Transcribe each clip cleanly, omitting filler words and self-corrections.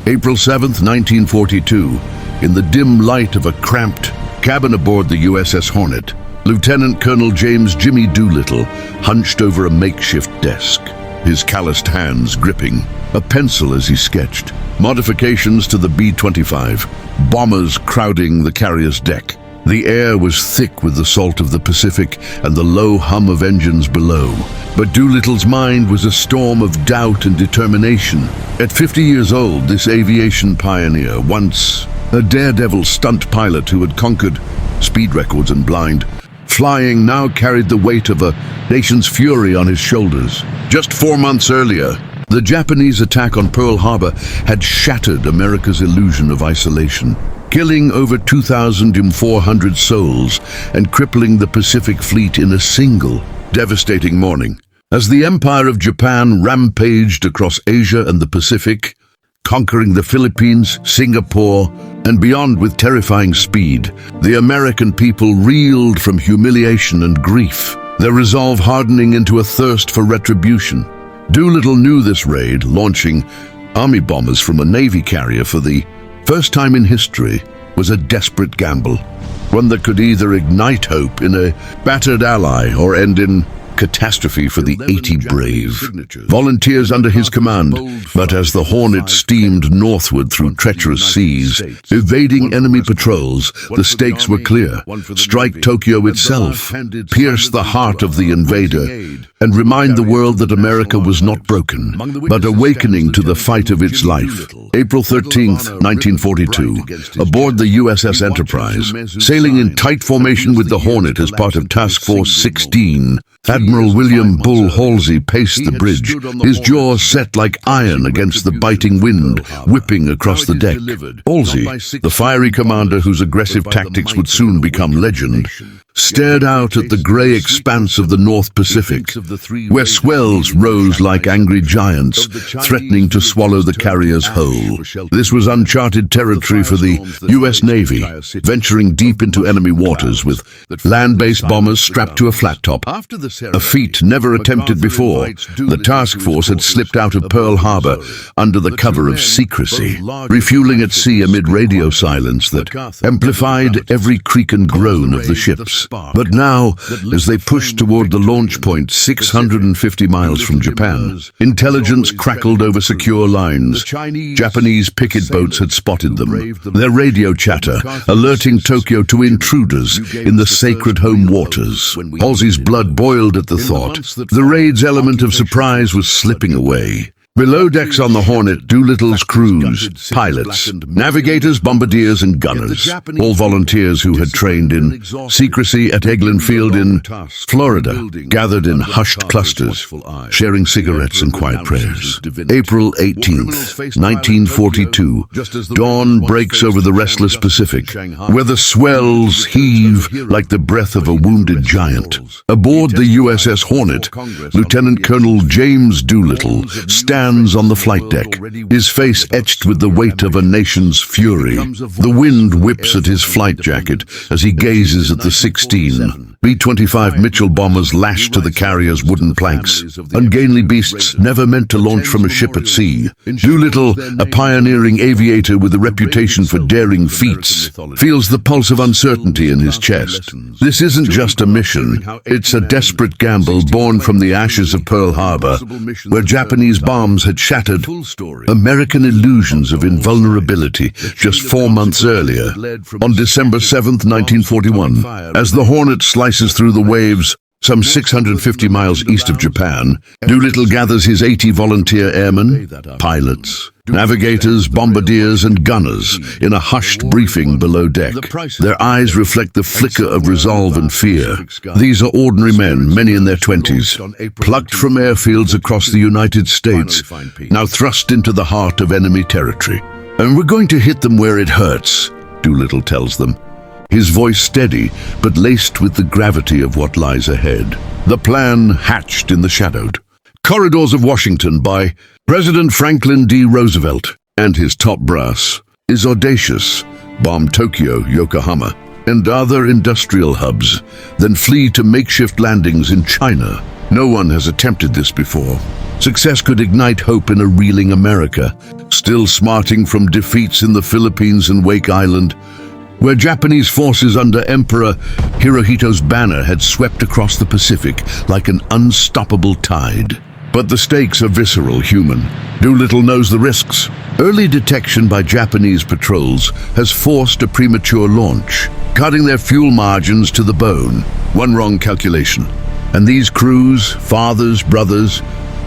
April 7th, 1942, in the dim light of a cramped cabin aboard the USS Hornet, Lieutenant Colonel James "Jimmy" Doolittle hunched over a makeshift desk, his calloused hands gripping a pencil as he sketched modifications to the B-25, bombers crowding the carrier's deck. The air was thick with the salt of the Pacific and the low hum of engines below. But Doolittle's mind was a storm of doubt and determination. At 50 years old, this aviation pioneer, once a daredevil stunt pilot who had conquered speed records and blind flying, now carried the weight of a nation's fury on his shoulders. Just 4 months earlier, the Japanese attack on Pearl Harbor had shattered America's illusion of isolation, killing over 2,400 souls and crippling the Pacific Fleet in a single devastating morning. As the Empire of Japan rampaged across Asia and the Pacific, conquering the Philippines, Singapore, and beyond with terrifying speed, the American people reeled from humiliation and grief, their resolve hardening into a thirst for retribution. Doolittle knew this raid, launching Army bombers from a Navy carrier for the first time in history, was a desperate gamble, one that could either ignite hope in a battered ally or end in catastrophe for the 80 brave volunteers under his command. But as the Hornet steamed northward through treacherous seas, evading enemy patrols, the stakes were clear. Strike Tokyo itself, pierce the heart of the invader, and remind the world that America was not broken, but awakening to the fight of its life. April 13th, 1942, aboard the USS Enterprise, sailing in tight formation with the Hornet as part of Task Force 16, Admiral William "Bull" Halsey paced the bridge, his jaws set like iron against the biting wind whipping across the deck. Halsey, the fiery commander whose aggressive tactics would soon become legend, stared out at the grey expanse of the North Pacific, where swells rose like angry giants, threatening to swallow the carriers whole. This was uncharted territory for the U.S. Navy, venturing deep into enemy waters with land-based bombers strapped to a flat top, a feat never attempted before. The task force had slipped out of Pearl Harbor under the cover of secrecy, refueling at sea amid radio silence that amplified every creak and groan of the ships. But now, as they pushed toward the launch point 650 miles from Japan, intelligence crackled over secure lines. Japanese picket boats had spotted them, their radio chatter alerting Tokyo to intruders in the sacred home waters. Halsey's blood boiled at the thought. The raid's element of surprise was slipping away. Below decks on the Hornet, Doolittle's crews, pilots, navigators, bombardiers, and gunners, all volunteers who had trained in secrecy at Eglin Field in Florida, gathered in hushed clusters, sharing cigarettes and quiet prayers. April 18th, 1942, dawn breaks over the restless Pacific, where the swells heave like the breath of a wounded giant. Aboard the USS Hornet, Lieutenant Colonel James Doolittle stands on the flight deck, his face etched with the weight of a nation's fury. The wind whips at his flight jacket as he gazes at the 16 B-25 Mitchell bombers lashed to the carrier's wooden planks, ungainly beasts never meant to launch from a ship at sea. Doolittle, a pioneering aviator with a reputation for daring feats, feels the pulse of uncertainty in his chest. This isn't just a mission, it's a desperate gamble born from the ashes of Pearl Harbor, where Japanese bombs had shattered American illusions of invulnerability just 4 months earlier, on December 7th, 1941. As the Hornet slices through the waves some 650 miles east of Japan, Doolittle gathers his 80 volunteer airmen, pilots, navigators, bombardiers, and gunners in a hushed briefing below deck. Their eyes reflect the flicker of resolve and fear. These are ordinary men, many in their 20s, plucked from airfields across the United States, now thrust into the heart of enemy territory. And we're going to hit them where it hurts, Doolittle tells them, his voice steady, but laced with the gravity of what lies ahead. The plan hatched in the shadowed corridors of Washington by President Franklin D. Roosevelt and his top brass is audacious. Bomb Tokyo, Yokohama, and other industrial hubs, then flee to makeshift landings in China, No one has attempted this before. Success could ignite hope in a reeling America, still smarting from defeats in the Philippines and Wake Island, where Japanese forces under Emperor Hirohito's banner had swept across the Pacific like an unstoppable tide. But the stakes are visceral, human. Doolittle knows the risks. Early detection by Japanese patrols has forced a premature launch, cutting their fuel margins to the bone. One wrong calculation, and these crews, fathers, brothers,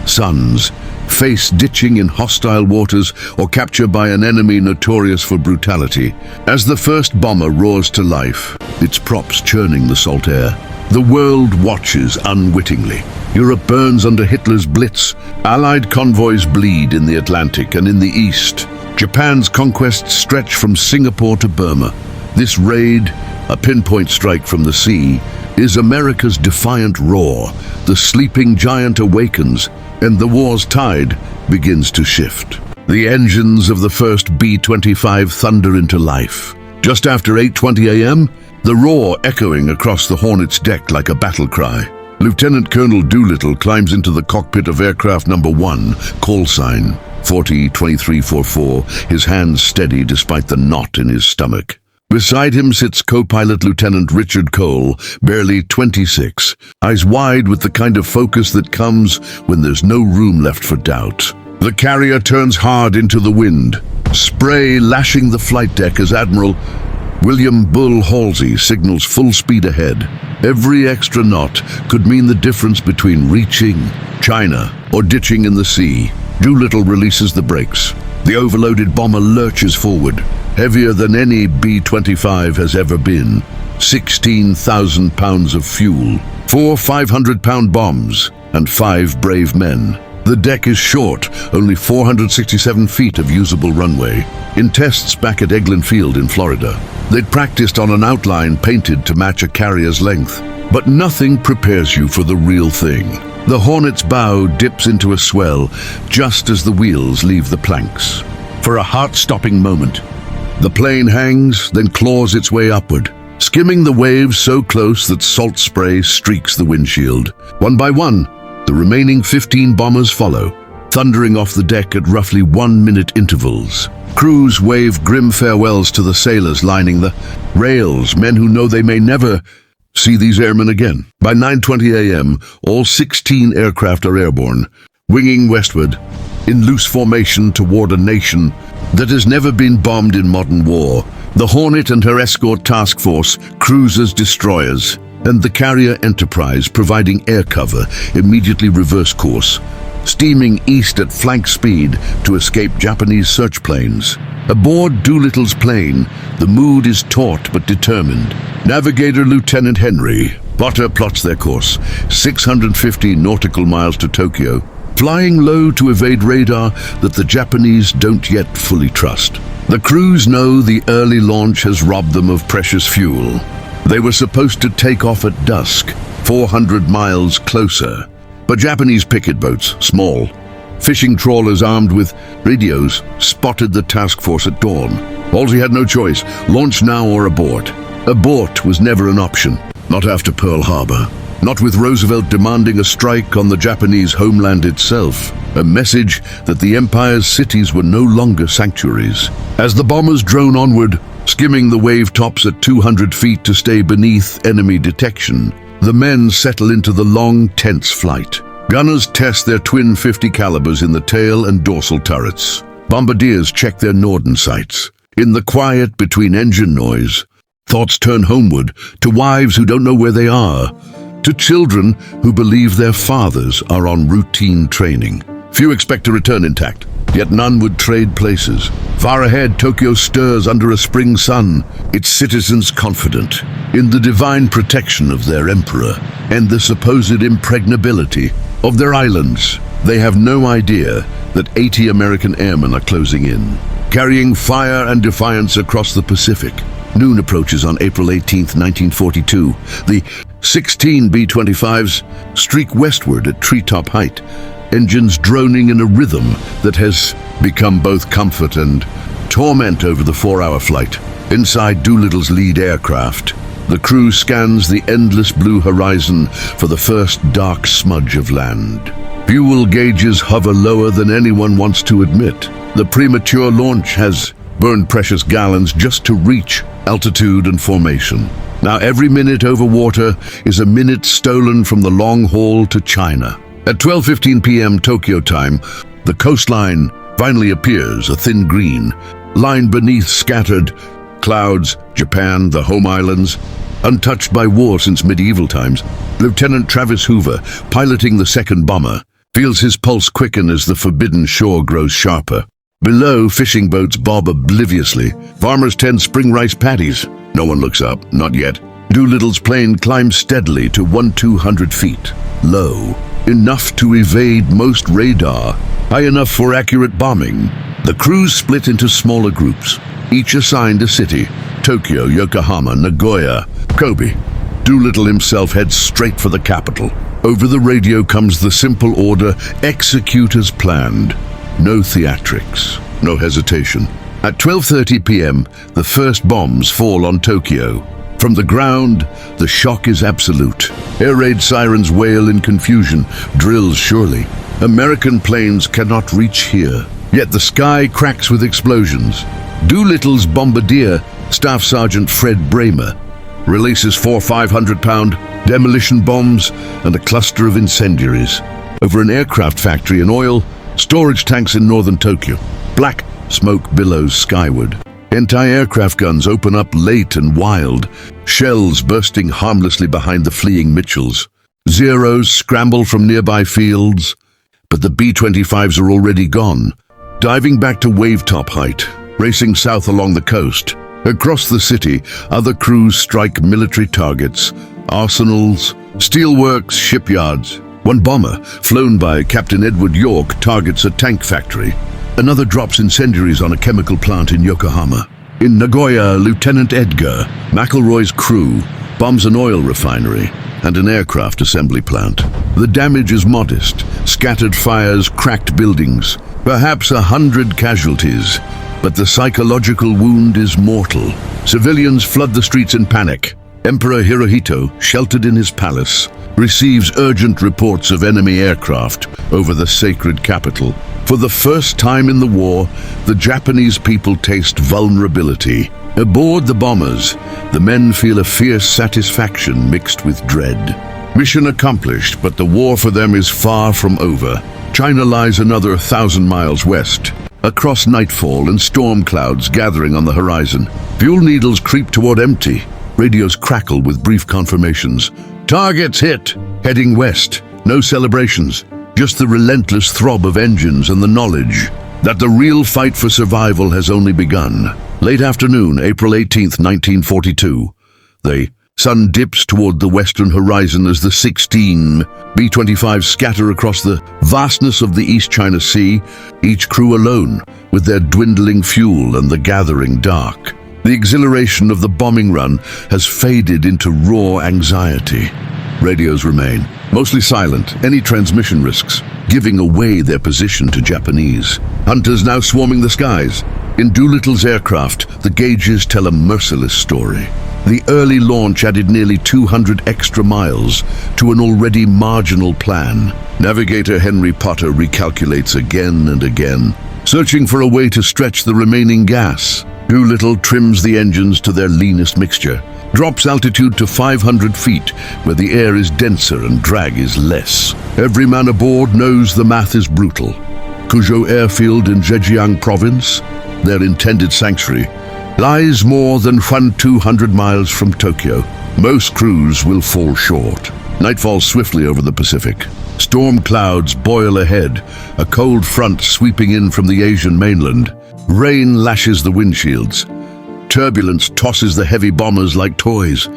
sons, face ditching in hostile waters or capture by an enemy notorious for brutality. As the first bomber roars to life, its props churning the salt air, the world watches unwittingly. Europe burns under Hitler's blitz. Allied convoys bleed in the Atlantic and in the East. Japan's conquests stretch from Singapore to Burma. This raid, a pinpoint strike from the sea, is America's defiant roar. The sleeping giant awakens, and the war's tide begins to shift. The engines of the first B-25 thunder into life. Just after 8:20 a.m., the roar echoing across the Hornet's deck like a battle cry. Lieutenant Colonel Doolittle climbs into the cockpit of aircraft number 1, call sign 402344, his hands steady despite the knot in his stomach. Beside him sits co-pilot Lieutenant Richard Cole, barely 26, eyes wide with the kind of focus that comes when there's no room left for doubt. The carrier turns hard into the wind, spray lashing the flight deck as Admiral William Bull Halsey signals full speed ahead. Every extra knot could mean the difference between reaching China or ditching in the sea. Doolittle releases the brakes. The overloaded bomber lurches forward, heavier than any B-25 has ever been. 16,000 pounds of fuel, 4 500-pound bombs, and 5 brave men. The deck is short, only 467 feet of usable runway. In tests back at Eglin Field in Florida, they'd practiced on an outline painted to match a carrier's length. But nothing prepares you for the real thing. The Hornet's bow dips into a swell just as the wheels leave the planks. For a heart-stopping moment, the plane hangs, then claws its way upward, skimming the waves so close that salt spray streaks the windshield. One by one, the remaining 15 bombers follow, thundering off the deck at roughly 1-minute intervals. Crews wave grim farewells to the sailors lining the rails, men who know they may never see these airmen again. By 9:20 a.m., all 16 aircraft are airborne, winging westward in loose formation toward a nation that has never been bombed in modern war. The Hornet and her escort task force, cruisers, destroyers, and the carrier Enterprise, providing air cover, immediately reverse course, steaming east at flank speed to escape Japanese search planes. Aboard Doolittle's plane, the mood is taut but determined. Navigator Lieutenant Henry Potter plots their course, 650 nautical miles to Tokyo, flying low to evade radar that the Japanese don't yet fully trust. The crews know the early launch has robbed them of precious fuel. They were supposed to take off at dusk, 400 miles closer. But Japanese picket boats, small, fishing trawlers armed with radios, spotted the task force at dawn. Halsey had no choice, launch now or abort. Abort was never an option, not after Pearl Harbor. Not with Roosevelt demanding a strike on the Japanese homeland itself, a message that the Empire's cities were no longer sanctuaries. As the bombers drone onward, skimming the wave tops at 200 feet to stay beneath enemy detection, the men settle into the long, tense flight. Gunners test their twin 50 calibers in the tail and dorsal turrets. Bombardiers check their Norden sights. In the quiet between engine noise, thoughts turn homeward to wives who don't know where they are, to children who believe their fathers are on routine training. Few expect to return intact, yet none would trade places. Far ahead, Tokyo stirs under a spring sun, its citizens confident in the divine protection of their emperor and the supposed impregnability of their islands. They have no idea that 80 American airmen are closing in, carrying fire and defiance across the Pacific. Noon approaches on April 18, 1942. The 16 B-25s streak westward at treetop height, engines droning in a rhythm that has become both comfort and torment over the 4-hour flight. Inside Doolittle's lead aircraft, The crew scans the endless blue horizon for the first dark smudge of land. Fuel gauges hover lower than anyone wants to admit. The premature launch has burned precious gallons just to reach altitude and formation. Now every minute over water is a minute stolen from the long haul to China. At 12:15 p.m. Tokyo time, the coastline finally appears, a thin green, line beneath scattered clouds, Japan, the home islands, untouched by war since medieval times. Lieutenant Travis Hoover, piloting the second bomber, feels his pulse quicken as the forbidden shore grows sharper. Below, fishing boats bob obliviously. Farmers tend spring rice paddies. No one looks up, not yet. Doolittle's plane climbs steadily to 1,200 feet. Low, enough to evade most radar, high enough for accurate bombing. The crews split into smaller groups, each assigned a city: Tokyo, Yokohama, Nagoya, Kobe. Doolittle himself heads straight for the capital. Over the radio comes the simple order: execute as planned. No theatrics, no hesitation. At 12:30 p.m., the first bombs fall on Tokyo. From the ground, the shock is absolute. Air raid sirens wail in confusion. Drills, surely. American planes cannot reach here. Yet the sky cracks with explosions. Doolittle's bombardier, Staff Sergeant Fred Bramer, releases 4 500-pound demolition bombs and a cluster of incendiaries over an aircraft factory and oil storage tanks in northern Tokyo. Black smoke billows skyward. Anti-aircraft guns open up late and wild, shells bursting harmlessly behind the fleeing Mitchells. Zeros scramble from nearby fields, but the B-25s are already gone, diving back to wave-top height, racing south along the coast. Across the city, other crews strike military targets, arsenals, steelworks, shipyards. One bomber, flown by Captain Edward York, targets a tank factory. Another drops incendiaries on a chemical plant in Yokohama. In Nagoya, Lieutenant Edgar, McElroy's crew, bombs an oil refinery and an aircraft assembly plant. The damage is modest: scattered fires, cracked buildings, perhaps 100 casualties. But the psychological wound is mortal. Civilians flood the streets in panic. Emperor Hirohito, sheltered in his palace, receives urgent reports of enemy aircraft over the sacred capital. For the first time in the war, the Japanese people taste vulnerability. Aboard the bombers, the men feel a fierce satisfaction mixed with dread. Mission accomplished, but the war for them is far from over. China lies another 1,000 miles west. Across nightfall and storm clouds gathering on the horizon, fuel needles creep toward empty. Radios crackle with brief confirmations. Targets hit! Heading west. No celebrations. Just the relentless throb of engines and the knowledge that the real fight for survival has only begun. Late afternoon, April 18th, 1942. The sun dips toward the western horizon as the 16 B-25s scatter across the vastness of the East China Sea, each crew alone, with their dwindling fuel and the gathering dark. The exhilaration of the bombing run has faded into raw anxiety. Radios remain, mostly silent, any transmission risks, giving away their position to Japanese. Hunters now swarming the skies. In Doolittle's aircraft, the gauges tell a merciless story. The early launch added nearly 200 extra miles to an already marginal plan. Navigator Henry Potter recalculates again and again, searching for a way to stretch the remaining gas. Doolittle trims the engines to their leanest mixture, drops altitude to 500 feet, where the air is denser and drag is less. Every man aboard knows the math is brutal. Kuzhou Airfield in Zhejiang Province, their intended sanctuary, lies more than 1,200 miles from Tokyo. Most crews will fall short. Night falls swiftly over the Pacific. Storm clouds boil ahead, a cold front sweeping in from the Asian mainland. Rain lashes the windshields. Turbulence tosses the heavy bombers like toys.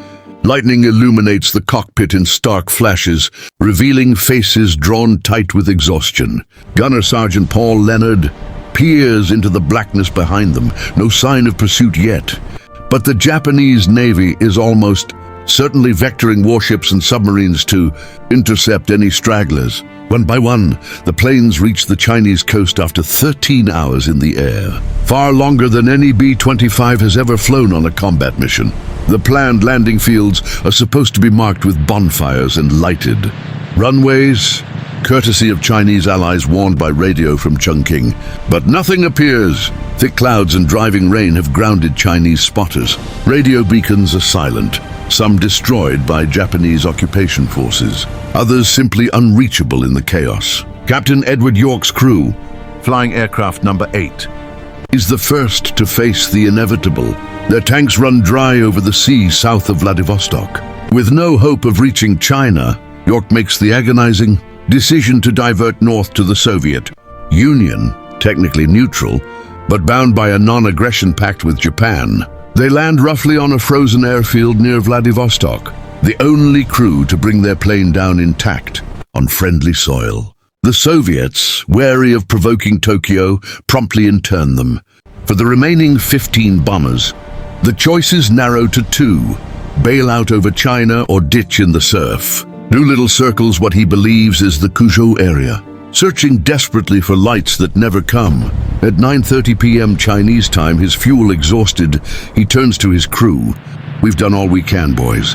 Lightning illuminates the cockpit in stark flashes, revealing faces drawn tight with exhaustion. Gunner Sergeant Paul Leonard peers into the blackness behind them, no sign of pursuit yet. But the Japanese Navy is almost certainly vectoring warships and submarines to intercept any stragglers. One by one, the planes reach the Chinese coast after 13 hours in the air, far longer than any B-25 has ever flown on a combat mission. The planned landing fields are supposed to be marked with bonfires and lighted. Runways, courtesy of Chinese allies warned by radio from Chongqing. But nothing appears. Thick clouds and driving rain have grounded Chinese spotters. Radio beacons are silent, some destroyed by Japanese occupation forces, others simply unreachable in the chaos. Captain Edward York's crew, flying aircraft number 8, is the first to face the inevitable. Their tanks run dry over the sea south of Vladivostok. With no hope of reaching China, York makes the agonizing decision to divert north to the Soviet Union, technically neutral, but bound by a non-aggression pact with Japan. They land roughly on a frozen airfield near Vladivostok, the only crew to bring their plane down intact on friendly soil. The Soviets, wary of provoking Tokyo, promptly intern them. For the remaining 15 bombers, the choices narrow to 2, bail out over China or ditch in the surf. Doolittle circles what he believes is the Cuzhou area, searching desperately for lights that never come. At 9:30 p.m. Chinese time, his fuel exhausted, he turns to his crew. "We've done all we can, boys.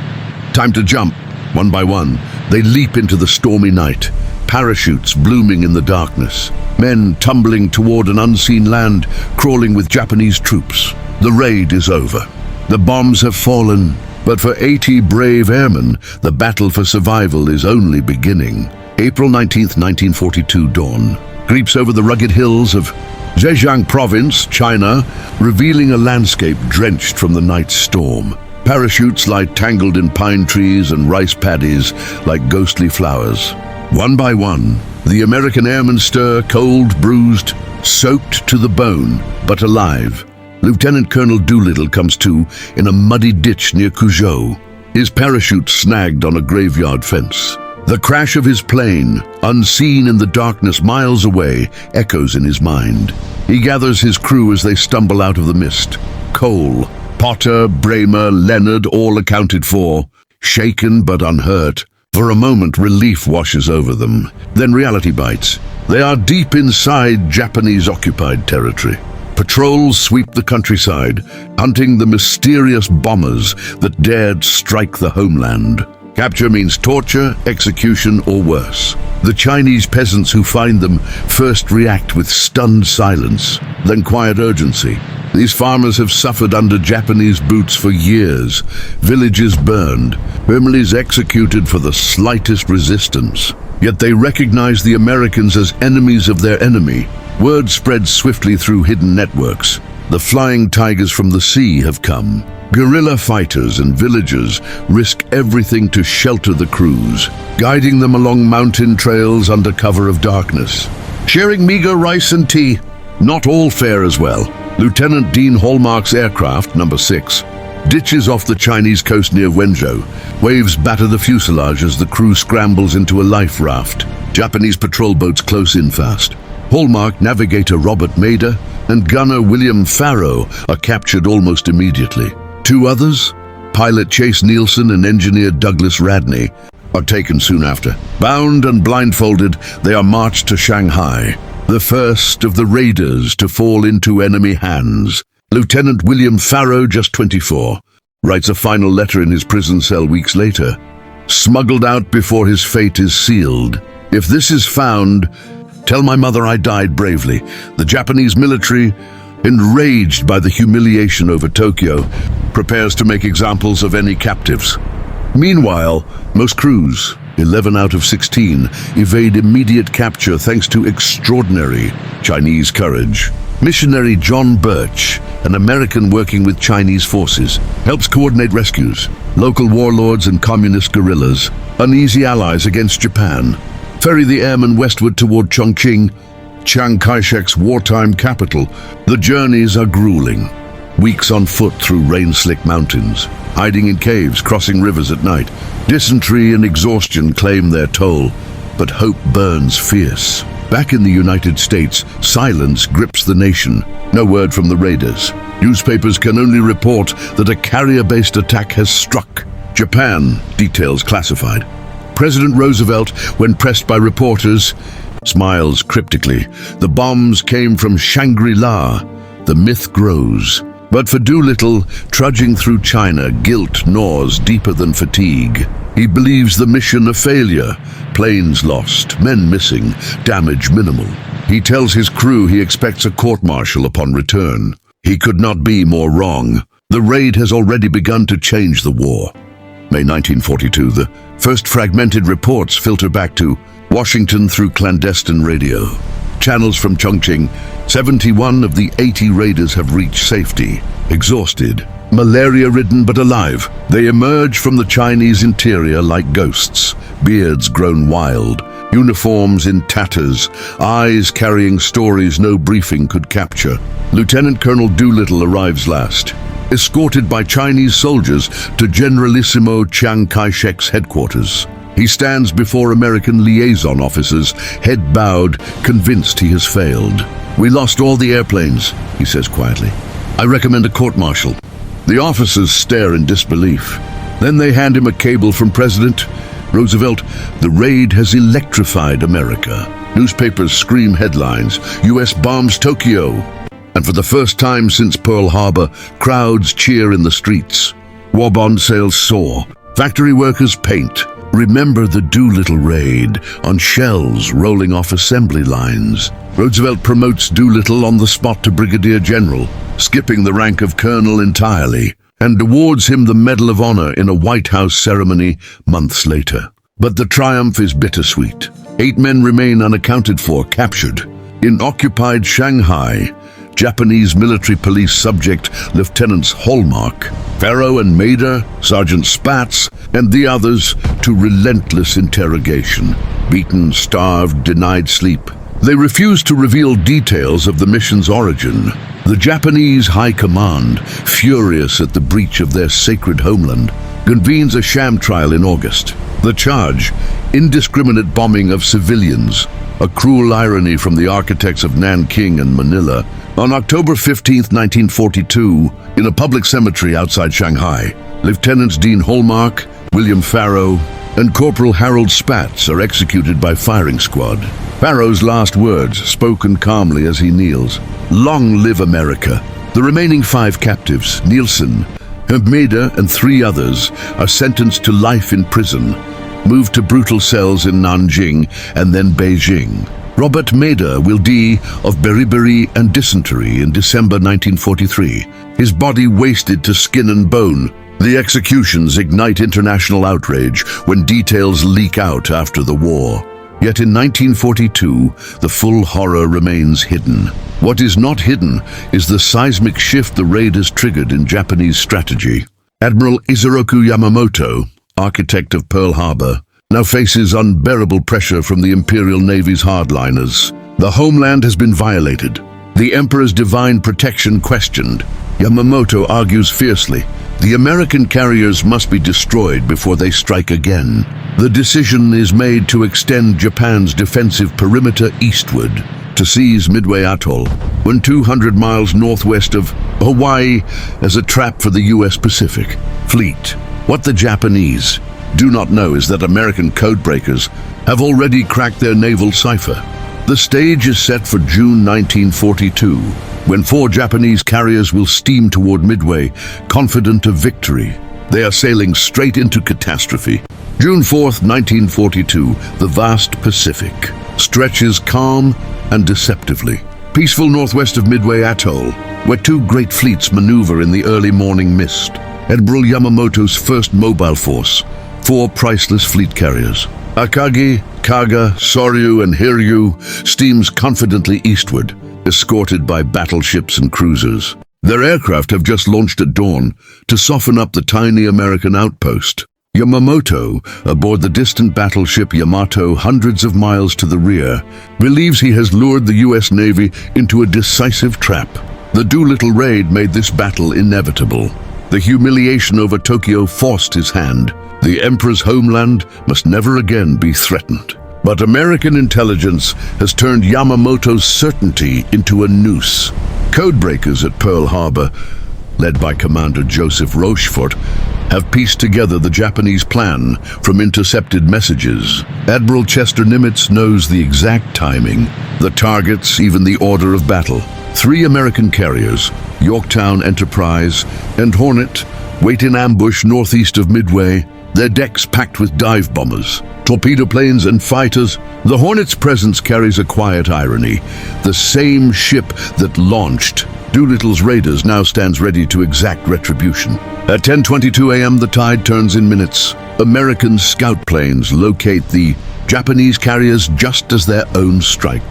Time to jump." One by one, they leap into the stormy night, parachutes blooming in the darkness, men tumbling toward an unseen land, crawling with Japanese troops. The raid is over. The bombs have fallen, but for 80 brave airmen, the battle for survival is only beginning. April 19th, 1942 dawn creeps over the rugged hills of Zhejiang Province, China, revealing a landscape drenched from the night's storm. Parachutes lie tangled in pine trees and rice paddies like ghostly flowers. One by one, the American airmen stir, cold, bruised, soaked to the bone, but alive. Lieutenant Colonel Doolittle comes to in a muddy ditch near Cuzhou, his parachute snagged on a graveyard fence. The crash of his plane, unseen in the darkness miles away, echoes in his mind. He gathers his crew as they stumble out of the mist. Cole, Potter, Bramer, Leonard, all accounted for, shaken but unhurt. For a moment, relief washes over them. Then reality bites. They are deep inside Japanese-occupied territory. Patrols sweep the countryside, hunting the mysterious bombers that dared strike the homeland. Capture means torture, execution, or worse. The Chinese peasants who find them first react with stunned silence, then quiet urgency. These farmers have suffered under Japanese boots for years. Villages burned, families executed for the slightest resistance. Yet they recognize the Americans as enemies of their enemy. Word spreads swiftly through hidden networks. The flying tigers from the sea have come. Guerrilla fighters and villagers risk everything to shelter the crews, guiding them along mountain trails under cover of darkness. Sharing meager rice and tea, not all fare as well. Lieutenant Dean Hallmark's aircraft, number 6, ditches off the Chinese coast near Wenzhou. Waves batter the fuselage as the crew scrambles into a life raft. Japanese patrol boats close in fast. Hallmark navigator Robert Mader and gunner William Farrow are captured almost immediately. 2 others, pilot Chase Nielsen and engineer Douglas Radney, are taken soon after. Bound and blindfolded, they are marched to Shanghai, the first of the raiders to fall into enemy hands. Lieutenant William Farrow, just 24, writes a final letter in his prison cell weeks later, smuggled out before his fate is sealed. "If this is found, tell my mother I died bravely." The Japanese military, enraged by the humiliation over Tokyo, prepares to make examples of any captives. Meanwhile, most crews, 11 out of 16, evade immediate capture thanks to extraordinary Chinese courage. Missionary John Birch, an American working with Chinese forces, helps coordinate rescues. Local warlords and communist guerrillas, uneasy allies against Japan, ferry the airmen westward toward Chongqing, Chiang Kai-shek's wartime capital. The journeys are grueling. Weeks on foot through rain-slick mountains, hiding in caves, crossing rivers at night. Dysentery and exhaustion claim their toll, but hope burns fierce. Back in the United States, silence grips the nation. No word from the raiders. Newspapers can only report that a carrier-based attack has struck. Japan, details classified. President Roosevelt, when pressed by reporters, smiles cryptically. The bombs came from Shangri-La. The myth grows. But for Doolittle, trudging through China, guilt gnaws deeper than fatigue. He believes the mission a failure, planes lost, men missing, damage minimal. He tells his crew he expects a court-martial upon return. He could not be more wrong. The raid has already begun to change the war. May 1942, the first fragmented reports filter back to Washington through clandestine radio. Channels from Chongqing, 71 of the 80 raiders have reached safety. Exhausted, malaria-ridden but alive, they emerge from the Chinese interior like ghosts, beards grown wild, uniforms in tatters, eyes carrying stories no briefing could capture. Lieutenant Colonel Doolittle arrives last, escorted by Chinese soldiers to Generalissimo Chiang Kai-shek's headquarters. He stands before American liaison officers, head bowed, convinced he has failed. "We lost all the airplanes," he says quietly. "I recommend a court-martial." The officers stare in disbelief. Then they hand him a cable from President Roosevelt. The raid has electrified America. Newspapers scream headlines, "U.S. bombs Tokyo." And for the first time since Pearl Harbor, crowds cheer in the streets. War bond sales soar. Factory workers paint. Remember the Doolittle raid on shells rolling off assembly lines. Roosevelt promotes Doolittle on the spot to Brigadier General, skipping the rank of colonel entirely, and awards him the Medal of Honor in a White House ceremony months later. But the triumph is bittersweet. 8 men remain unaccounted for, captured. In occupied Shanghai, Japanese military police subject Lieutenants Hallmark, Farrow and Mader, Sergeant Spatz, and the others to relentless interrogation. Beaten, starved, denied sleep. They refuse to reveal details of the mission's origin. The Japanese High Command, furious at the breach of their sacred homeland, convenes a sham trial in August. The charge, indiscriminate bombing of civilians, a cruel irony from the architects of Nanking and Manila. On October 15, 1942, in a public cemetery outside Shanghai, Lieutenants Dean Hallmark, William Farrow, and Corporal Harold Spatz are executed by firing squad. Farrow's last words, spoken calmly as he kneels, "Long live America." The remaining 5 captives, Nielsen, Mader, and 3 others, are sentenced to life in prison, moved to brutal cells in Nanjing and then Beijing. Robert Mader will die of beriberi and dysentery in December 1943, his body wasted to skin and bone. The executions ignite international outrage when details leak out after the war. Yet in 1942, the full horror remains hidden. What is not hidden is the seismic shift the raid has triggered in Japanese strategy. Admiral Isoroku Yamamoto, architect of Pearl Harbor, now faces unbearable pressure from the Imperial Navy's hardliners. The homeland has been violated, the Emperor's divine protection questioned. Yamamoto argues fiercely, the American carriers must be destroyed before they strike again. The decision is made to extend Japan's defensive perimeter eastward, to seize Midway Atoll, 200 miles northwest of Hawaii, as a trap for the U.S. Pacific Fleet. What the Japanese do not know is that American codebreakers have already cracked their naval cipher. The stage is set for June 1942, when 4 Japanese carriers will steam toward Midway, confident of victory. They are sailing straight into catastrophe. June 4th, 1942, the vast Pacific stretches calm and deceptively. Peaceful northwest of Midway Atoll, where 2 great fleets maneuver in the early morning mist. Admiral Yamamoto's first mobile force, 4 priceless fleet carriers, Akagi, Kaga, Soryu, and Hiryu, steams confidently eastward, escorted by battleships and cruisers. Their aircraft have just launched at dawn to soften up the tiny American outpost. Yamamoto, aboard the distant battleship Yamato hundreds of miles to the rear, believes he has lured the U.S. Navy into a decisive trap. The Doolittle raid made this battle inevitable. The humiliation over Tokyo forced his hand. The Emperor's homeland must never again be threatened. But American intelligence has turned Yamamoto's certainty into a noose. Codebreakers at Pearl Harbor, led by Commander Joseph Rochefort, have pieced together the Japanese plan from intercepted messages. Admiral Chester Nimitz knows the exact timing, the targets, even the order of battle. 3 American carriers, Yorktown, Enterprise, and Hornet wait in ambush northeast of Midway, their decks packed with dive bombers, torpedo planes, and fighters. The Hornet's presence carries a quiet irony. The same ship that launched Doolittle's raiders now stands ready to exact retribution. At 10:22 a.m., the tide turns in minutes. American scout planes locate the Japanese carriers just as their own strike.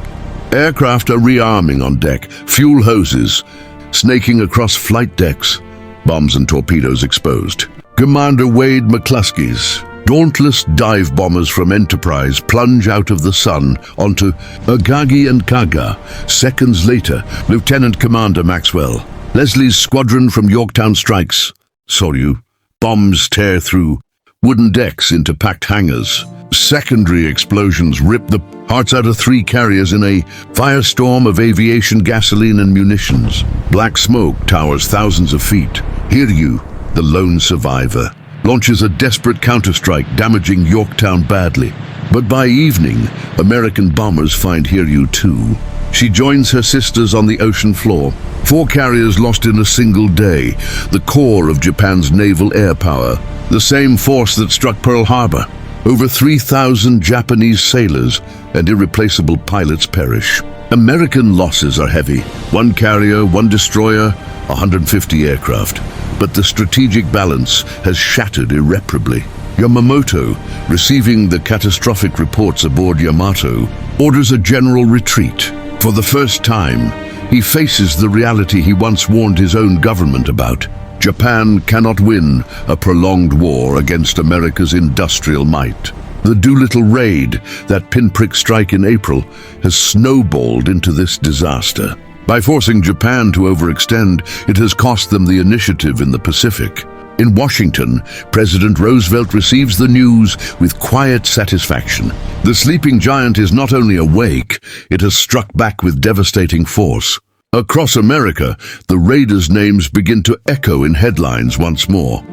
Aircraft are rearming on deck, fuel hoses snaking across flight decks, bombs and torpedoes exposed. Commander Wade McCluskey's dauntless dive bombers from Enterprise plunge out of the sun onto Agagi and Kaga. Seconds later, Lieutenant Commander Maxwell Leslie's squadron from Yorktown strikes. Soryu bombs tear through wooden decks into packed hangars. Secondary explosions rip the hearts out of 3 carriers in a firestorm of aviation, gasoline, and munitions. Black smoke towers thousands of feet. Hiryu, the lone survivor, launches a desperate counterstrike, damaging Yorktown badly. But by evening, American bombers find Hiryu too. She joins her sisters on the ocean floor. 4 carriers lost in a single day, the core of Japan's naval air power, the same force that struck Pearl Harbor. Over 3,000 Japanese sailors and irreplaceable pilots perish. American losses are heavy. 1 carrier, 1 destroyer, 150 aircraft. But the strategic balance has shattered irreparably. Yamamoto, receiving the catastrophic reports aboard Yamato, orders a general retreat. For the first time, he faces the reality he once warned his own government about. Japan cannot win a prolonged war against America's industrial might. The Doolittle raid, that pinprick strike in April, has snowballed into this disaster. By forcing Japan to overextend, it has cost them the initiative in the Pacific. In Washington, President Roosevelt receives the news with quiet satisfaction. The sleeping giant is not only awake, it has struck back with devastating force. Across America, the raiders' names begin to echo in headlines once more.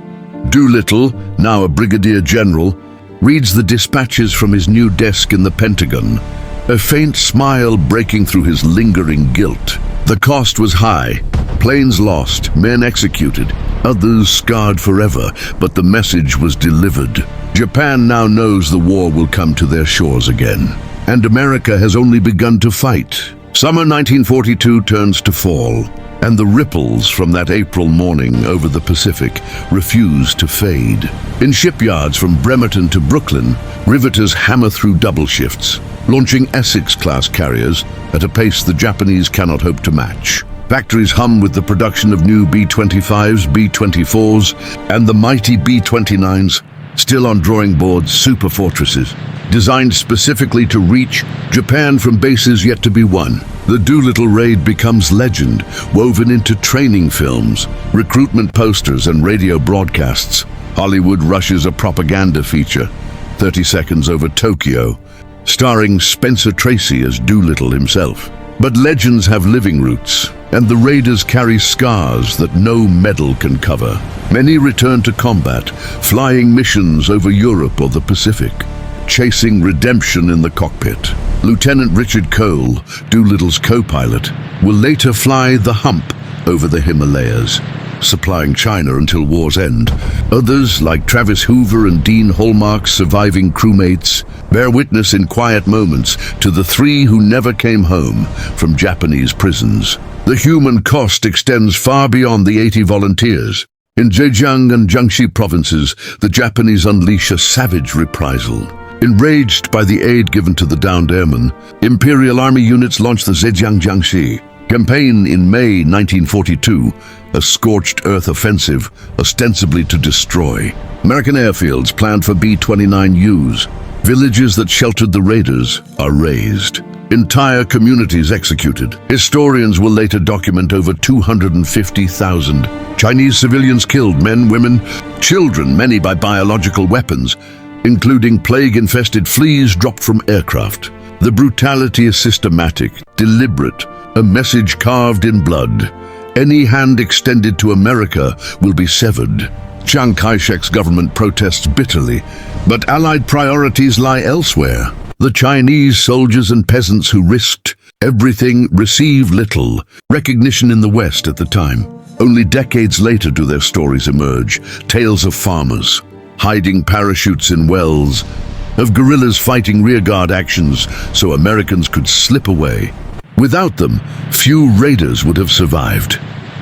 Doolittle, now a brigadier general, reads the dispatches from his new desk in the Pentagon, a faint smile breaking through his lingering guilt. The cost was high. Planes lost, men executed, others scarred forever, but the message was delivered. Japan now knows the war will come to their shores again, and America has only begun to fight. Summer 1942 turns to fall, and the ripples from that April morning over the Pacific refuse to fade. In shipyards from Bremerton to Brooklyn, riveters hammer through double shifts, launching Essex-class carriers at a pace the Japanese cannot hope to match. Factories hum with the production of new B-25s, B-24s, and the mighty B-29s, still on drawing boards, superfortresses, designed specifically to reach Japan from bases yet to be won. The Doolittle raid becomes legend, woven into training films, recruitment posters, and radio broadcasts. Hollywood rushes a propaganda feature, 30 seconds over Tokyo, starring Spencer Tracy as Doolittle himself. But legends have living roots, and the raiders carry scars that no medal can cover. Many return to combat, flying missions over Europe or the Pacific, chasing redemption in the cockpit. Lieutenant Richard Cole, Doolittle's co-pilot, will later fly the Hump over the Himalayas, supplying China until war's end. Others, like Travis Hoover and Dean Hallmark's surviving crewmates, bear witness in quiet moments to the 3 who never came home from Japanese prisons. The human cost extends far beyond the 80 volunteers. In Zhejiang and Jiangxi provinces, the Japanese unleash a savage reprisal. Enraged by the aid given to the downed airmen, Imperial Army units launched the Zhejiang-Jiangxi campaign in May 1942, a scorched earth offensive ostensibly to destroy. American airfields planned for B-29Us. Villages that sheltered the raiders are razed. Entire communities executed. Historians will later document over 250,000 Chinese civilians killed, men, women, children, many by biological weapons, including plague-infested fleas dropped from aircraft. The brutality is systematic, deliberate, a message carved in blood. Any hand extended to America will be severed. Chiang Kai-shek's government protests bitterly, but Allied priorities lie elsewhere. The Chinese soldiers and peasants who risked everything received little recognition in the West at the time. Only decades later do their stories emerge, tales of farmers hiding parachutes in wells, of guerrillas fighting rearguard actions so Americans could slip away. Without them, few raiders would have survived.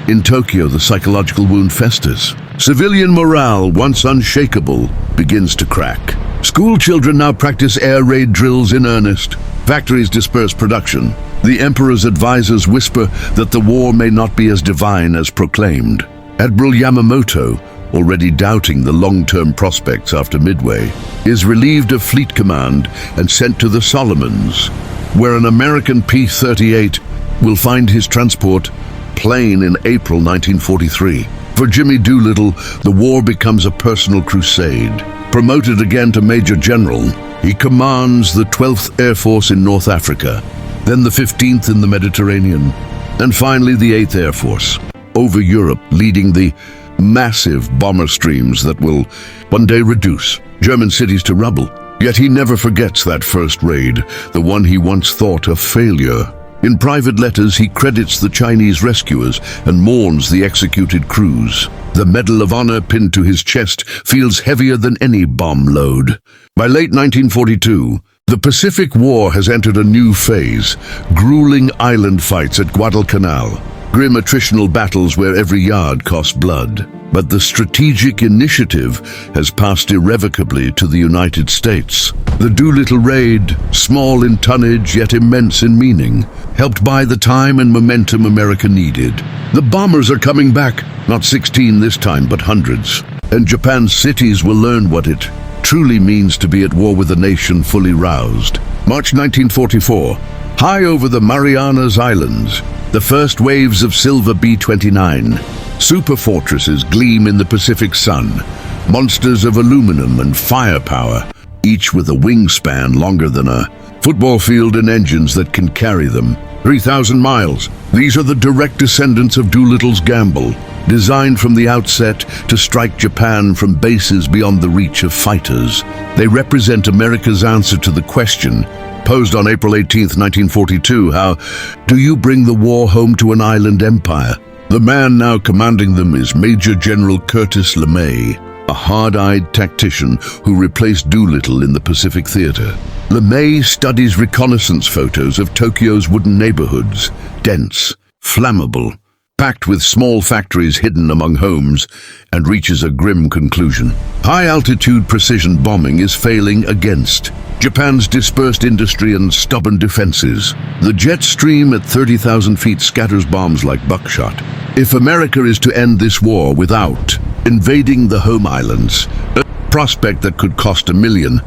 In Tokyo, the psychological wound festers. Civilian morale, once unshakable, begins to crack. School children now practice air raid drills in earnest. Factories disperse production. The emperor's advisors whisper that the war may not be as divine as proclaimed. Admiral Yamamoto, already doubting the long-term prospects after Midway, is relieved of fleet command and sent to the Solomons, where an American P-38 will find his transport plane in April 1943. For Jimmy Doolittle, the war becomes a personal crusade. Promoted again to Major General, he commands the 12th Air Force in North Africa, then the 15th in the Mediterranean, and finally the 8th Air Force over Europe, leading the massive bomber streams that will one day reduce German cities to rubble. Yet he never forgets that first raid, the one he once thought a failure. In private letters, he credits the Chinese rescuers and mourns the executed crews. The Medal of Honor pinned to his chest feels heavier than any bomb load. By late 1942, the Pacific War has entered a new phase, grueling island fights at Guadalcanal, grim attritional battles where every yard costs blood. But the strategic initiative has passed irrevocably to the United States. The Doolittle raid, small in tonnage yet immense in meaning, helped buy the time and momentum America needed. The bombers are coming back, not 16 this time, but hundreds. And Japan's cities will learn what it truly means to be at war with a nation fully roused. March 1944, high over the Marianas Islands, the first waves of silver B-29. Super fortresses gleam in the Pacific sun, monsters of aluminum and firepower, each with a wingspan longer than a football field and engines that can carry them. 3,000 miles. These are the direct descendants of Doolittle's gamble, designed from the outset to strike Japan from bases beyond the reach of fighters. They represent America's answer to the question posed on April 18, 1942, how do you bring the war home to an island empire? The man now commanding them is Major General Curtis LeMay, a hard-eyed tactician who replaced Doolittle in the Pacific Theater. LeMay studies reconnaissance photos of Tokyo's wooden neighborhoods, dense, flammable, packed with small factories hidden among homes, and reaches a grim conclusion. High-altitude precision bombing is failing against Japan's dispersed industry and stubborn defenses. The jet stream at 30,000 feet scatters bombs like buckshot. If America is to end this war without invading the home islands, a prospect that could cost 1 million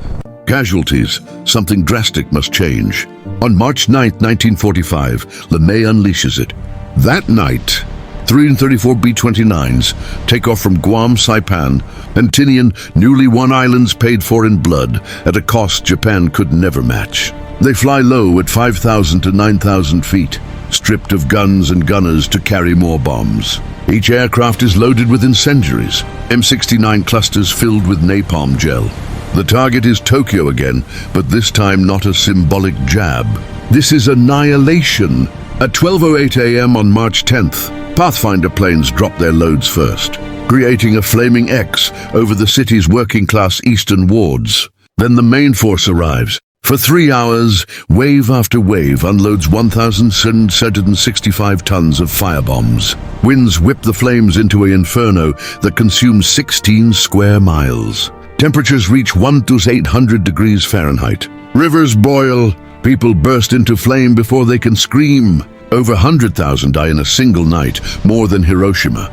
casualties, something drastic must change. On March 9, 1945, LeMay unleashes it. That night, 334 B-29s take off from Guam, Saipan, and Tinian, newly won islands paid for in blood at a cost Japan could never match. They fly low at 5,000 to 9,000 feet, stripped of guns and gunners to carry more bombs. Each aircraft is loaded with incendiaries, M69 clusters filled with napalm gel. The target is Tokyo again, but this time not a symbolic jab. This is annihilation. At 12:08 a.m. on March 10th, Pathfinder planes drop their loads first, creating a flaming X over the city's working-class eastern wards. Then the main force arrives. For 3 hours, wave after wave unloads 1,765 tons of firebombs. Winds whip the flames into an inferno that consumes 16 square miles. Temperatures reach 1,800 degrees Fahrenheit. Rivers boil. People burst into flame before they can scream. Over 100,000 die in a single night, more than Hiroshima,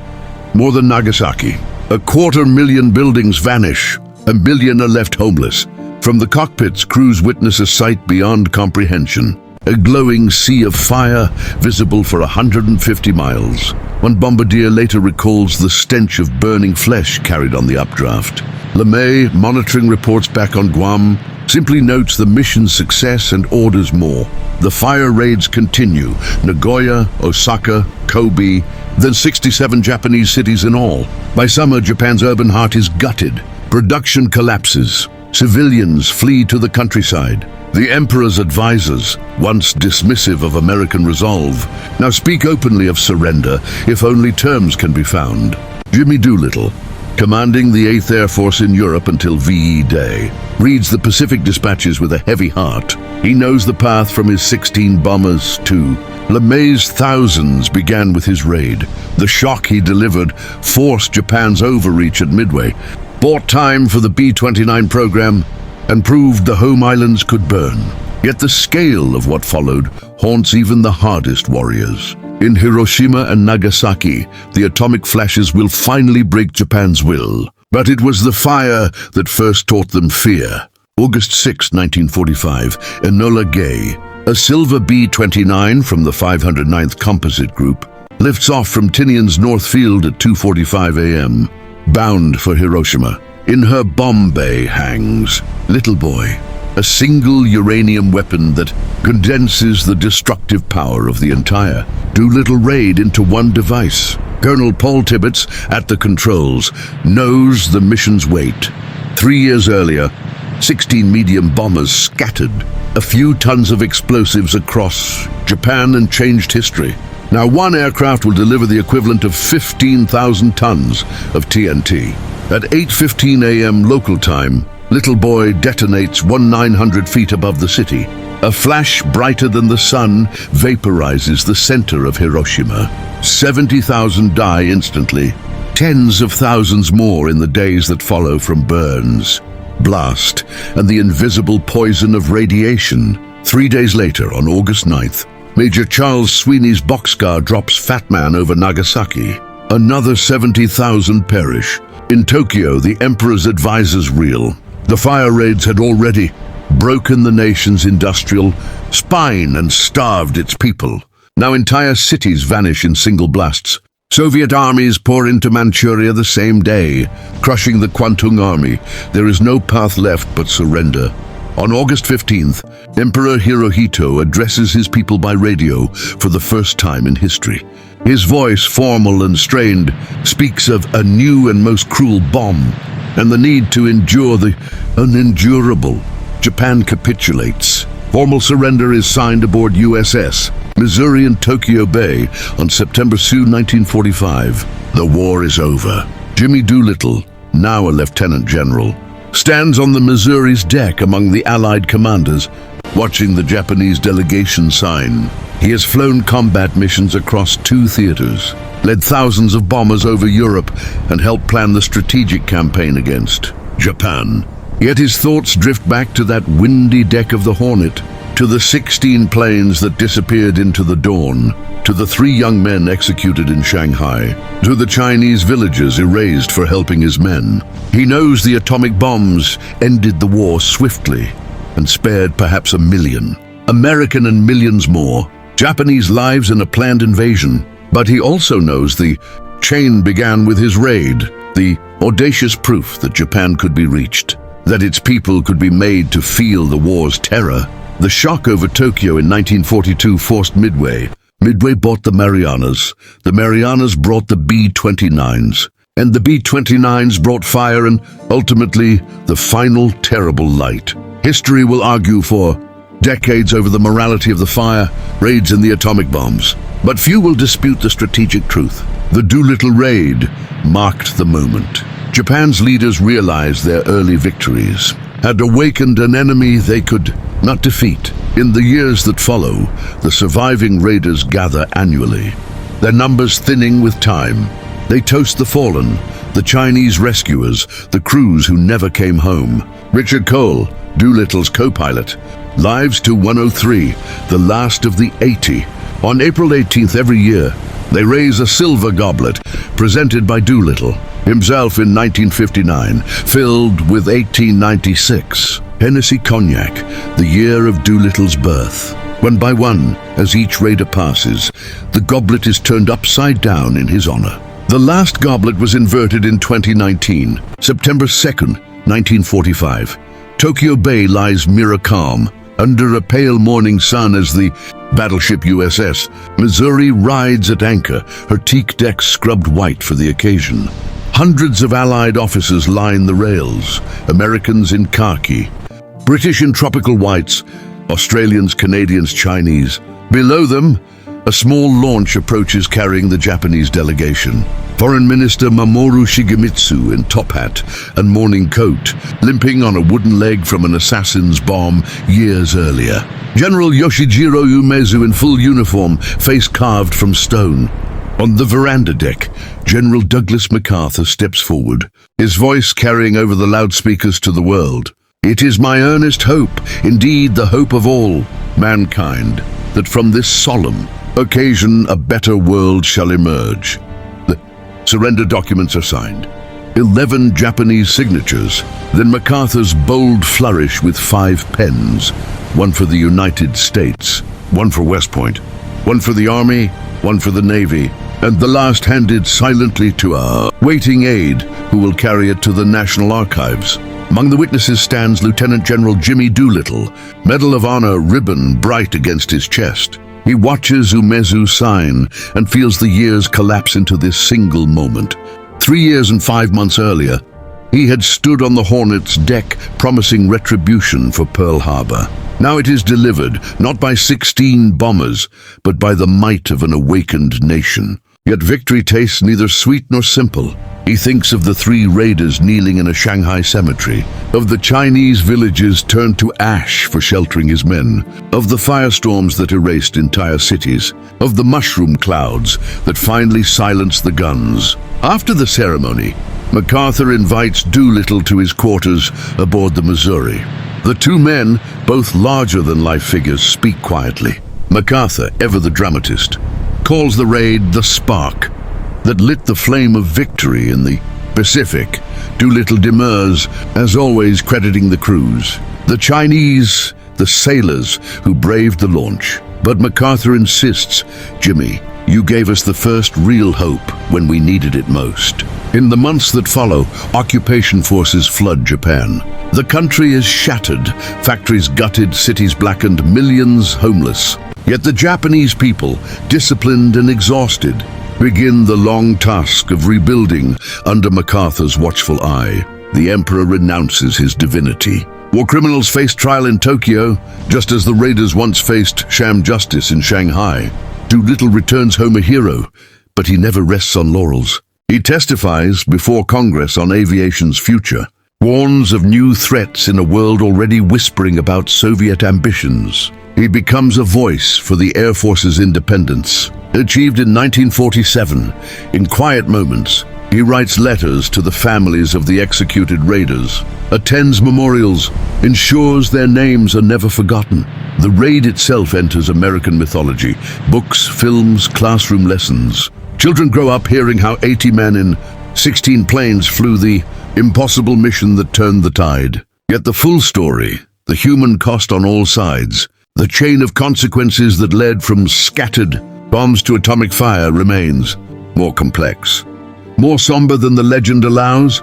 more than Nagasaki. 250,000 buildings vanish. 1 million are left homeless. From the cockpits, crews witness a sight beyond comprehension. A glowing sea of fire, visible for 150 miles. One bombardier later recalls the stench of burning flesh carried on the updraft. LeMay, monitoring reports back on Guam, simply notes the mission's success and orders more. The fire raids continue: Nagoya, Osaka, Kobe, then 67 Japanese cities in all. By summer, Japan's urban heart is gutted. Production collapses. Civilians flee to the countryside. The Emperor's advisors, once dismissive of American resolve, now speak openly of surrender if only terms can be found. Jimmy Doolittle, commanding the 8th Air Force in Europe until VE Day, reads the Pacific dispatches with a heavy heart. He knows the path from his 16 bombers to LeMay's thousands began with his raid. The shock he delivered forced Japan's overreach at Midway, bought time for the B-29 program, and proved the home islands could burn. Yet the scale of what followed haunts even the hardest warriors. In Hiroshima and Nagasaki, the atomic flashes will finally break Japan's will. But it was the fire that first taught them fear. August 6, 1945, Enola Gay, a silver B-29 from the 509th Composite Group, lifts off from Tinian's North Field at 2:45 a.m., bound for Hiroshima. In her bomb bay hangs Little Boy, a single uranium weapon that condenses the destructive power of the entire Doolittle raid into one device. Colonel Paul Tibbets, at the controls, knows the mission's weight. 3 years earlier, 16 medium bombers scattered a few tons of explosives across Japan and changed history. Now one aircraft will deliver the equivalent of 15,000 tons of TNT. At 8:15 a.m. local time, Little Boy detonates 1,900 feet above the city. A flash brighter than the sun vaporizes the center of Hiroshima. 70,000 die instantly. Tens of thousands more in the days that follow from burns, blast, and the invisible poison of radiation. 3 days later, on August 9th, Major Charles Sweeney's boxcar drops Fat Man over Nagasaki. Another 70,000 perish. In Tokyo, the Emperor's advisors reel. The fire raids had already broken the nation's industrial spine and starved its people. Now entire cities vanish in single blasts. Soviet armies pour into Manchuria the same day, crushing the Kwantung Army. There is no path left but surrender. On August 15th, Emperor Hirohito addresses his people by radio for the first time in history. His voice, formal and strained, speaks of a new and most cruel bomb and the need to endure the unendurable. Japan capitulates. Formal surrender is signed aboard USS Missouri in Tokyo Bay on September 2, 1945. The war is over. Jimmy Doolittle, now a lieutenant general, stands on the Missouri's deck among the Allied commanders, watching the Japanese delegation sign. He has flown combat missions across 2 theaters, led thousands of bombers over Europe, and helped plan the strategic campaign against Japan. Yet his thoughts drift back to that windy deck of the Hornet, to the 16 planes that disappeared into the dawn, to the 3 young men executed in Shanghai, to the Chinese villagers erased for helping his men. He knows the atomic bombs ended the war swiftly and spared perhaps 1 million, American and millions more, Japanese lives in a planned invasion. But he also knows the chain began with his raid, the audacious proof that Japan could be reached, that its people could be made to feel the war's terror. The shock over Tokyo in 1942 forced Midway. Midway bought the Marianas. The Marianas brought the B-29s. And the B-29s brought fire and, ultimately, the final terrible light. History will argue for decades over the morality of the fire, raids and the atomic bombs. But few will dispute the strategic truth. The Doolittle raid marked the moment. Japan's leaders realized their early victories had awakened an enemy they could not defeat. In the years that follow, the surviving raiders gather annually, their numbers thinning with time. They toast the fallen, the Chinese rescuers, the crews who never came home. Richard Cole, Doolittle's co-pilot, lives to 103, the last of the 80. On April 18th every year, they raise a silver goblet, presented by Doolittle himself in 1959, filled with 1896. Hennessy Cognac, the year of Doolittle's birth. One by one, as each raider passes, the goblet is turned upside down in his honor. The last goblet was inverted in 2019, September 2nd, 1945. Tokyo Bay lies mirror calm, under a pale morning sun as the battleship USS Missouri rides at anchor, her teak deck scrubbed white for the occasion. Hundreds of Allied officers line the rails, Americans in khaki, British in tropical whites, Australians, Canadians, Chinese. Below them, a small launch approaches carrying the Japanese delegation. Foreign Minister Mamoru Shigemitsu in top hat and morning coat, limping on a wooden leg from an assassin's bomb years earlier. General Yoshijiro Umezu in full uniform, face carved from stone. On the veranda deck, General Douglas MacArthur steps forward, his voice carrying over the loudspeakers to the world. It is my earnest hope, indeed the hope of all mankind, that from this solemn occasion a better world shall emerge. The surrender documents are signed. 11 Japanese signatures, then MacArthur's bold flourish with 5 pens, one for the United States, one for West Point, one for the Army, one for the Navy, and the last handed silently to a waiting aide who will carry it to the National Archives. Among the witnesses stands Lieutenant General Jimmy Doolittle, Medal of Honor ribbon bright against his chest. He watches Umezu sign and feels the years collapse into this single moment. 3 years and 5 months earlier, he had stood on the Hornet's deck promising retribution for Pearl Harbor. Now it is delivered, not by 16 bombers, but by the might of an awakened nation. Yet victory tastes neither sweet nor simple. He thinks of the 3 raiders kneeling in a Shanghai cemetery, of the Chinese villages turned to ash for sheltering his men, of the firestorms that erased entire cities, of the mushroom clouds that finally silenced the guns. After the ceremony, MacArthur invites Doolittle to his quarters aboard the Missouri. The 2 men, both larger-than-life figures, speak quietly. MacArthur, ever the dramatist, calls the raid the spark that lit the flame of victory in the Pacific. Doolittle demurs, as always crediting the crews, the Chinese, the sailors who braved the launch. But MacArthur insists, Jimmy, you gave us the first real hope when we needed it most. In the months that follow, occupation forces flood Japan. The country is shattered, factories gutted, cities blackened, millions homeless. Yet the Japanese people, disciplined and exhausted, begin the long task of rebuilding under MacArthur's watchful eye. The emperor renounces his divinity. War criminals face trial in Tokyo, just as the raiders once faced sham justice in Shanghai. Doolittle returns home a hero, but he never rests on laurels. He testifies before Congress on aviation's future, warns of new threats in a world already whispering about Soviet ambitions. He becomes a voice for the Air Force's independence. Achieved in 1947, in quiet moments, he writes letters to the families of the executed raiders, attends memorials, ensures their names are never forgotten. The raid itself enters American mythology, books, films, classroom lessons. Children grow up hearing how 80 men in 16 planes flew the impossible mission that turned the tide. Yet the full story, the human cost on all sides, the chain of consequences that led from scattered bombs to atomic fire remains more complex, more somber than the legend allows.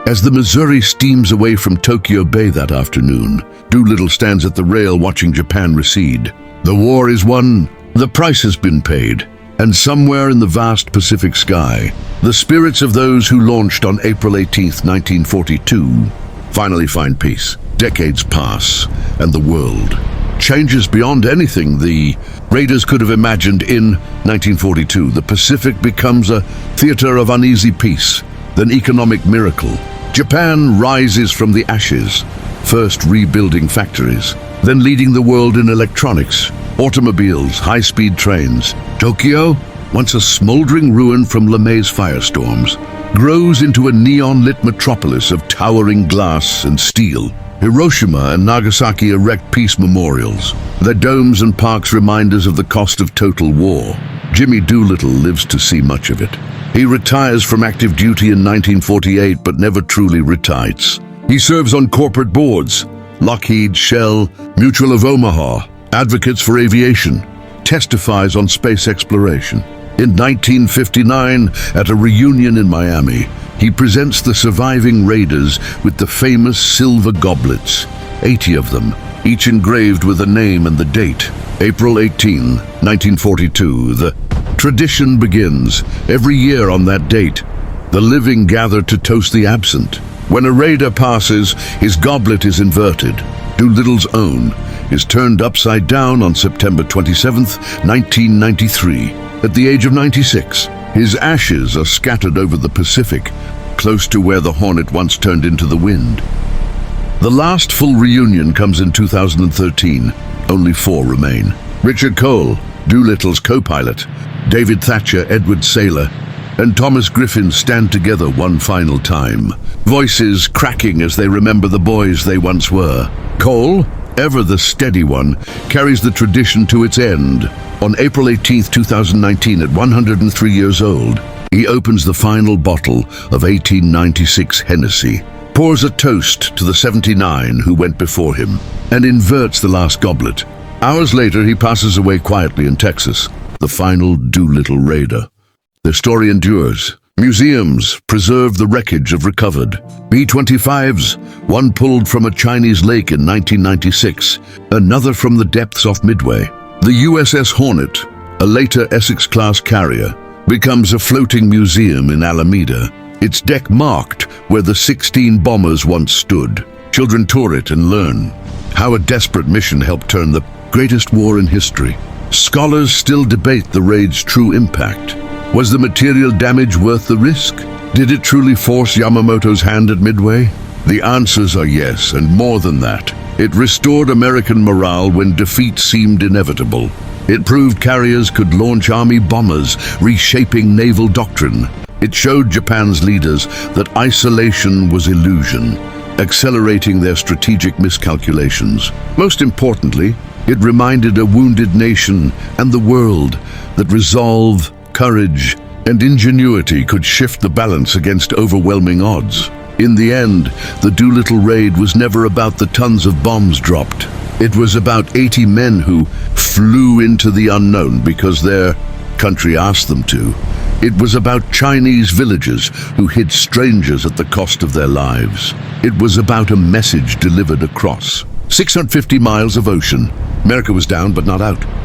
As the Missouri steams away from Tokyo Bay that afternoon, Doolittle stands at the rail watching Japan recede. The war is won, the price has been paid, and somewhere in the vast Pacific sky, the spirits of those who launched on April 18, 1942, finally find peace. Decades pass, and the world changes beyond anything the raiders could have imagined. In 1942, the Pacific becomes a theater of uneasy peace, then economic miracle. Japan rises from the ashes, first rebuilding factories, then leading the world in electronics, automobiles, high-speed trains. Tokyo, once a smoldering ruin from LeMay's firestorms, grows into a neon-lit metropolis of towering glass and steel. Hiroshima and Nagasaki erect peace memorials. Their domes and parks remind us of the cost of total war. Jimmy Doolittle lives to see much of it. He retires from active duty in 1948, but never truly retites. He serves on corporate boards, Lockheed, Shell, Mutual of Omaha, Advocates for Aviation, testifies on space exploration. In 1959, at a reunion in Miami, he presents the surviving raiders with the famous silver goblets, 80 of them, each engraved with a name and the date. April 18, 1942, the tradition begins. Every year on that date, The living gather to toast the absent. When a raider passes, his goblet is inverted. Doolittle's own is turned upside down on September 27th, 1993. At the age of 96, his ashes are scattered over the Pacific, close to where the Hornet once turned into the wind. The last full reunion comes in 2013. Only 4 remain. Richard Cole, Doolittle's co-pilot, David Thatcher, Edward Saylor, and Thomas Griffin stand together one final time, voices cracking as they remember the boys they once were. Cole, ever the steady one, carries the tradition to its end. On April 18, 2019, at 103 years old, he opens the final bottle of 1896 Hennessy, pours a toast to the 79 who went before him, and inverts the last goblet. Hours later, he passes away quietly in Texas, the final Doolittle raider. Their story endures. Museums preserve the wreckage of recovered B-25s, one pulled from a Chinese lake in 1996, another from the depths off Midway. The USS Hornet, a later Essex-class carrier, becomes a floating museum in Alameda, its deck marked where the 16 bombers once stood. Children tour it and learn how a desperate mission helped turn the greatest war in history. Scholars still debate the raid's true impact. Was the material damage worth the risk? Did it truly force Yamamoto's hand at Midway? The answers are yes, and more than that. It restored American morale when defeat seemed inevitable. It proved carriers could launch army bombers, reshaping naval doctrine. It showed Japan's leaders that isolation was illusion, accelerating their strategic miscalculations. Most importantly, it reminded a wounded nation and the world that resolve, courage, and ingenuity could shift the balance against overwhelming odds. In the end, the Doolittle raid was never about the tons of bombs dropped. It was about 80 men who flew into the unknown because their country asked them to. It was about Chinese villagers who hid strangers at the cost of their lives. It was about a message delivered across 650 miles of ocean. America was down but not out.